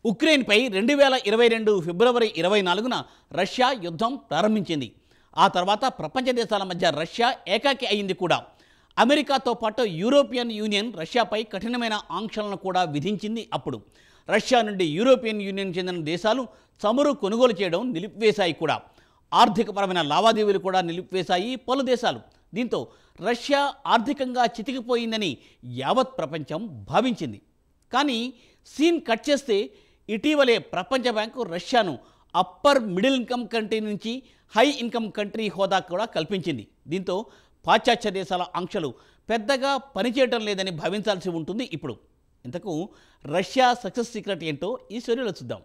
ఉక్రెయిన్పై 2022 ఫిబ్రవరి 24న Russia యుద్ధం ప్రారంభించింది. ఆ తర్వాత ప్రపంచ దేశాల మధ్య రష్యా ఏకాకి అయింది కూడా. అమెరికాతో పాటు యూరోపియన్ యూనియన్ రష్యాపై కఠినమైన ఆంక్షలను కూడా విధించింది. అప్పుడు రష్యా నుండి యూరోపియన్ యూనియన్ చెందిన దేశాలు చమురు కొనుగోలు చేయడం నిలిపివేశాయి కూడా. ఆర్థికపరమైన లావాదేవీలు కూడా నిలిపివేశాయి పలు దేశాలు. దీంతో రష్యా ఆర్థికంగా చితికిపోయిందని యావత్ ప్రపంచం భావించింది. కానీ సీన్ కట్ చేస్తే ఇటీవలే ప్రపంచ బ్యాంకు రష్యాను అప్పర్ మిడిల్ ఇన్కమ్ కంట్రీ నుంచి హై ఇన్కమ్ కంట్రీ హోదా కూడా కల్పించింది. దీంతో పాశ్చాత్య దేశాల ఆంక్షలు పెద్దగా పనిచేయటం లేదని భావించాల్సి ఉంటుంది. ఇప్పుడు ఇంతకు రష్యా సక్సెస్ సీక్రెట్ ఏంటో ఈ స్టోరీలో చూద్దాం.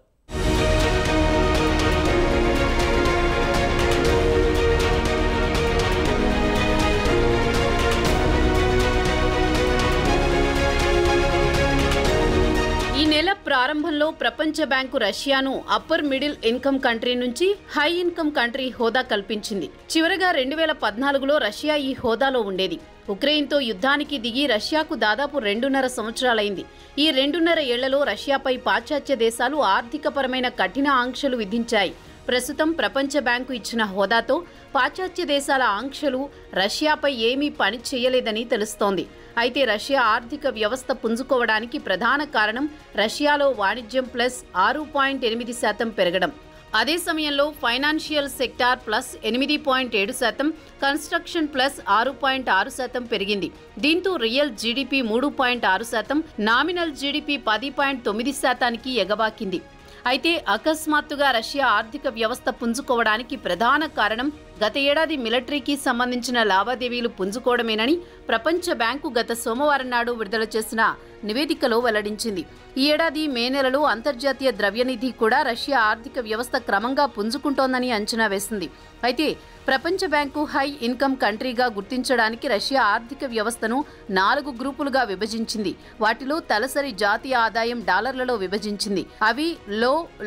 ప్రారంభంలో ప్రపంచ బ్యాంకు రష్యాను అప్పర్ మిడిల్ ఇన్కమ్ కంట్రీ నుంచి హై ఇన్కమ్ కంట్రీ హోదా కల్పించింది. చివరగా 2014లో రష్యా ఈ హోదాలో ఉండేది. ఉక్రెయిన్తో యుద్ధానికి దిగి రష్యాకు దాదాపు 2.5 సంవత్సరాలైంది. ఈ 2.5 ఏళ్లలో రష్యాపై పాశ్చాత్య దేశాలు ఆర్థికపరమైన కఠిన ఆంక్షలు విధించాయి. ప్రస్తుతం ప్రపంచ బ్యాంకు ఇచ్చిన హోదాతో పాశ్చాత్య దేశాల ఆంక్షలు రష్యాపై ఏమీ పని చేయలేదని తెలుస్తోంది. అయితే రష్యా ఆర్థిక వ్యవస్థ పుంజుకోవడానికి ప్రధాన కారణం రష్యాలో వాణిజ్యం ప్లస్ 6.8% పెరగడం. అదే సమయంలో financial sector plus 8.7%, construction plus 6.6% పెరిగింది. దీంతో రియల్ జీడీపీ 3.6%, నామినల్ జీడీపీ 10.9%కి ఎగబాకింది. అయితే అకస్మాత్తుగా రష్యా ఆర్థిక వ్యవస్థ పుంజుకోవడానికి ప్రధాన కారణం గత ఏడాది మిలిటరీకి సంబంధించిన లావాదేవీలు పుంజుకోవడమేనని ప్రపంచ బ్యాంకు గత సోమవారం నాడు విడుదల చేసిన నివేదికలో వెల్లడించింది. ఈ ఏడాది మే నెలలో అంతర్జాతీయ ద్రవ్యనిధి కూడా రష్యా ఆర్థిక వ్యవస్థ క్రమంగా పుంజుకుంటోందని అంచనా వేసింది. అయితే ప్రపంచ బ్యాంకు హై ఇన్కమ్ కంట్రీగా గుర్తించడానికి రష్యా ఆర్థిక వ్యవస్థను 4 గ్రూపులుగా విభజించింది. వాటిలో తలసరి జాతీయ ఆదాయం డాలర్లలో విభజించింది. అవి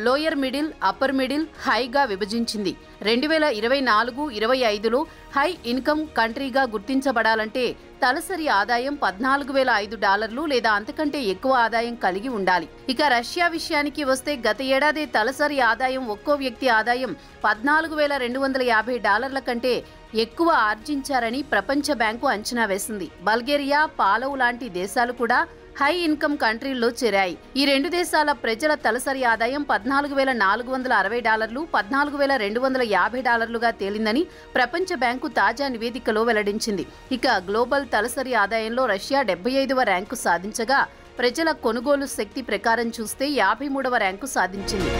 లోయర్ మిడిల్, అప్పర్ మిడిల్, హైగా విభజించింది. 2024-25లో హై ఇన్కమ్ కంట్రీగా గుర్తించబడాలంటే తలసరి ఆదాయం $14,005 లేదా అంతకంటే ఎక్కువ ఆదాయం కలిగి ఉండాలి. ఇక రష్యా విషయానికి వస్తే గత ఏడాది తలసరి ఆదాయం ఒక్కో వ్యక్తి ఆదాయం $14,250 కంటే ఎక్కువ ఆర్జించారని ప్రపంచ బ్యాంకు అంచనా వేసింది. బల్గేరియా, పాలవు లాంటి దేశాలు కూడా హై ఇన్కమ్ కంట్రీల్లో చేరాయి. ఈ 2 దేశాల ప్రజల తలసరి ఆదాయం $14,460, $14,250గా తేలిందని ప్రపంచ బ్యాంకు తాజా నివేదికలో వెల్లడించింది. ఇక గ్లోబల్ తలసరి ఆదాయంలో రష్యా 75వ ర్యాంకు సాధించగా ప్రజల కొనుగోలు శక్తి ప్రకారం చూస్తే 53వ ర్యాంకు సాధించింది.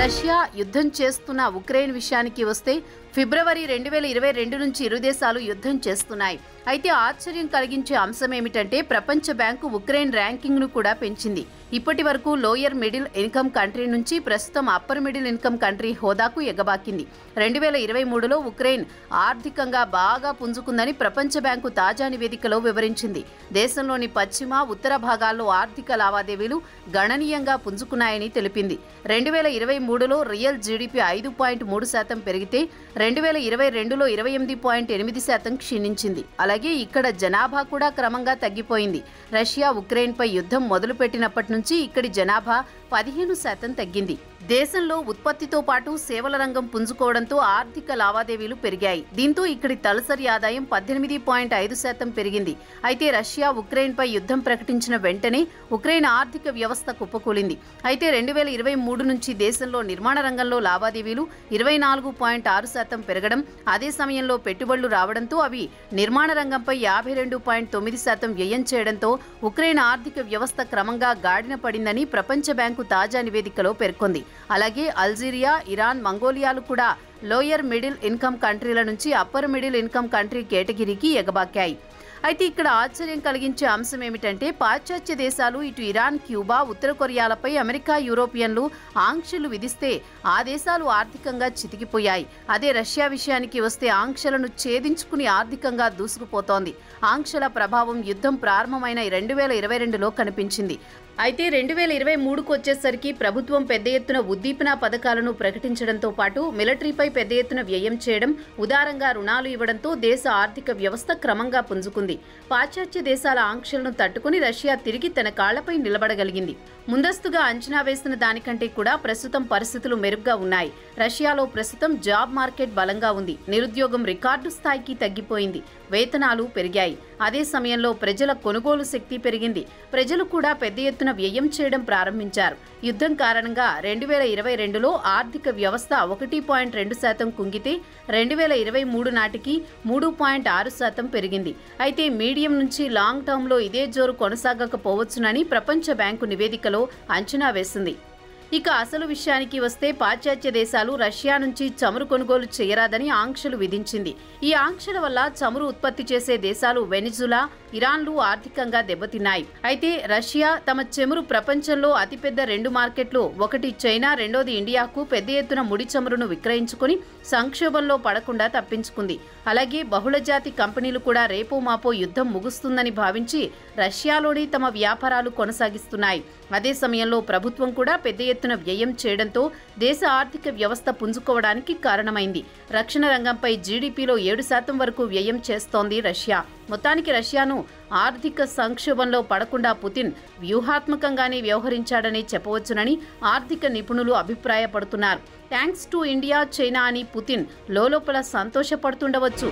రష్యా యుద్ధం చేస్తున్న ఉక్రెయిన్ విషయానికి వస్తే ఫిబ్రవరి 2022 నుంచి ఇరు దేశాలు యుద్ధం చేస్తున్నాయి. అయితే ఆశ్చర్యం కలిగించే అంశం ఏమిటంటే ప్రపంచ బ్యాంకు ఉక్రెయిన్ ర్యాంకింగ్ను కూడా పెంచింది. ఇప్పటి వరకు లోయర్ మిడిల్ ఇన్కమ్ కంట్రీ నుంచి ప్రస్తుతం అప్పర్ మిడిల్ ఇన్కమ్ కంట్రీ హోదాకు ఎగబాకింది. 2023లో ఉక్రెయిన్ ఆర్థికంగా బాగా పుంజుకుందని ప్రపంచ బ్యాంకు తాజా నివేదికలో వివరించింది. దేశంలోని పశ్చిమ, ఉత్తర భాగాల్లో ఆర్థిక లావాదేవీలు గణనీయంగా పుంజుకున్నాయని తెలిపింది. 2023లో రియల్ జీడీపీ 5.3% పెరిగితే 2022లో 28.8% క్షీణించింది. అలాగే ఇక్కడ జనాభా కూడా క్రమంగా తగ్గిపోయింది. రష్యా ఉక్రెయిన్పై యుద్ధం మొదలుపెట్టినప్పటి నుంచి ఇక్కడి జనాభా 15% తగ్గింది. దేశంలో ఉత్పత్తితో పాటు సేవల రంగం పుంజుకోవడంతో ఆర్థిక లావాదేవీలు పెరిగాయి. దీంతో ఇక్కడి తలసరి ఆదాయం 18.5% పెరిగింది. అయితే రష్యా ఉక్రెయిన్పై యుద్ధం ప్రకటించిన వెంటనే ఉక్రెయిన్ ఆర్థిక వ్యవస్థ కుప్పకూలింది. అయితే 2023 నుంచి దేశంలో నిర్మాణ రంగంలో లావాదేవీలు 24.6% పెరగడం, అదే సమయంలో పెట్టుబడులు రావడంతో అవి నిర్మాణ రంగంపై 52.9% వ్యయం చేయడంతో ఉక్రెయిన్ ఆర్థిక వ్యవస్థ క్రమంగా గాడిన పడిందని ప్రపంచ బ్యాంకు తాజా నివేదికలో పేర్కొంది. అలాగే అల్జీరియా, ఇరాన్, మంగోలియాలు కూడా లోయర్ మిడిల్ ఇన్కమ్ కంట్రీల నుంచి అప్పర్ మిడిల్ ఇన్కమ్ కంట్రీ కేటగిరీకి ఎగబాకాయి. అయితే ఇక్కడ ఆశ్చర్యం కలిగించే అంశం ఏమిటంటే పాశ్చాత్య దేశాలు ఇటు ఇరాన్, క్యూబా, ఉత్తర కొరియాలపై అమెరికా, యూరోపియన్లు ఆంక్షలు విధిస్తే ఆ దేశాలు ఆర్థికంగా చితికిపోయాయి. అదే రష్యా విషయానికి వస్తే ఆంక్షలను ఛేదించుకుని ఆర్థికంగా దూసుకుపోతోంది. ఆంక్షల ప్రభావం యుద్ధం ప్రారంభమైన 2022లో కనిపించింది. అయితే 2023కు వచ్చేసరికి ప్రభుత్వం పెద్ద ఎత్తున ఉద్దీపన పథకాలను ప్రకటించడంతో పాటు మిలిటరీపై పెద్ద ఎత్తున వ్యయం చేయడం, ఉదారంగా రుణాలు ఇవ్వడంతో దేశ ఆర్థిక వ్యవస్థ క్రమంగా పుంజుకుంది. పాశ్చాత్య దేశాల ఆంక్షలను తట్టుకుని రష్యా తిరిగి తన కాళ్లపై నిలబడగలిగింది. ముందస్తుగా అంచనా వేసిన దానికంటే కూడా ప్రస్తుతం పరిస్థితులు మెరుగ్గా ఉన్నాయి. రష్యాలో ప్రస్తుతం జాబ్ మార్కెట్ బలంగా ఉంది. నిరుద్యోగం రికార్డు స్థాయికి తగ్గిపోయింది. వేతనాలు పెరిగాయి. అదే సమయంలో ప్రజల కొనుగోలు శక్తి పెరిగింది. ప్రజలు కూడా పెద్ద ఎత్తున వ్యయం చేయడం ప్రారంభించారు. యుద్ధం కారణంగా 2022లో ఆర్థిక వ్యవస్థ 1.2% కుంగితే 2023 నాటికి 3.6% పెరిగింది. అయితే మీడియం నుంచి లాంగ్ టర్మ్లో ఇదే జోరు కొనసాగకపోవచ్చునని ప్రపంచ బ్యాంకు నివేదికలో అంచనా వేసింది. ఇక అసలు విషయానికి వస్తే పాశ్చాత్య దేశాలు రష్యా నుంచి చమురు కొనుగోలు చేయరాదని ఆంక్షలు విధించింది. ఈ ఆంక్షల వల్ల చమురు ఉత్పత్తి చేసే దేశాలు వెనిజులా, ఇరాన్లు ఆర్థికంగా దెబ్బతిన్నాయి. అయితే రష్యా తమ చమురు ప్రపంచంలో అతిపెద్ద 2 మార్కెట్లు, ఒకటి చైనా, రెండోది ఇండియాకు పెద్ద ఎత్తున ముడి చమురును విక్రయించుకుని సంక్షోభంలో పడకుండా తప్పించుకుంది. అలాగే బహుళజాతి కంపెనీలు కూడా రేపో మాపో యుద్ధం ముగుస్తుందని భావించి రష్యాలోనే తమ వ్యాపారాలు కొనసాగిస్తున్నాయి. అదే సమయంలో ప్రభుత్వం కూడా పెద్ద ఎత్తున వ్యయం చేయడంతో దేశ ఆర్థిక వ్యవస్థ పుంజుకోవడానికి కారణమైంది. రక్షణ రంగంపై జీడీపీలో 7% వరకు వ్యయం చేస్తోంది రష్యా. మొత్తానికి రష్యాను ఆర్థిక సంక్షోభంలో పడకుండా పుతిన్ వ్యూహాత్మకంగానే వ్యవహరించాడని చెప్పవచ్చునని ఆర్థిక నిపుణులు అభిప్రాయపడుతున్నారు. థ్యాంక్స్ టు ఇండియా, చైనా అని పుతిన్ లోలోపల సంతోషపడుతుండవచ్చు.